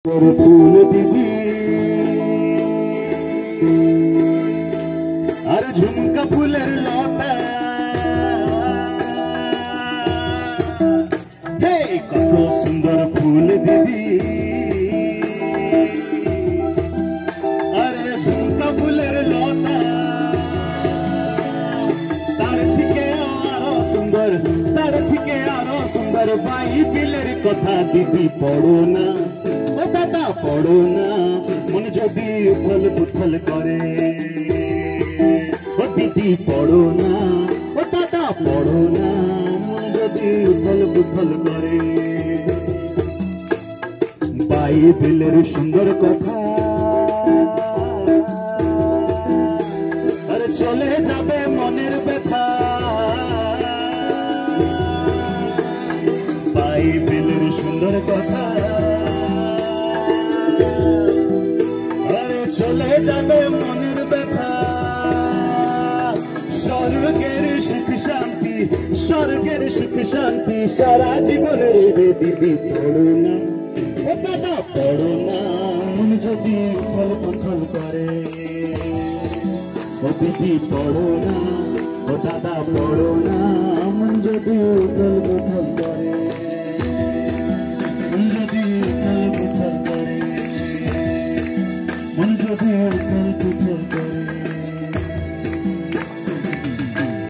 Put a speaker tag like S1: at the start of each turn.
S1: তোর ফুল দিদি আর ঝুমকা ফুলের লতা হে কত সুন্দর ফুল দিদি আরে ঝুমকা ফুলের লতা তার থেকে আরো সুন্দর বাইবেলের কথা দিদি পড়ো না ও দাদা পড়ো না মন যদি উথল পুথল করে ও দিদি পড়ো না ও দাদা পড়ো না মন যদি উথল পুথল করে বাইবেলের সুন্দর কথা আর চলে যাবে মনের ব্যথা বাইবেলের সুন্দর কথা আরে চলে যাবে মনের ব্যথা স্বর্গের সুখ শান্তি সারা জীবনের দিদি পড়ো না ও দাদা পড়ো না মন যদি উথল পুথল করে ও দিদি পড়ো না ও দাদা পড়ো না মন যদি উথল পুথল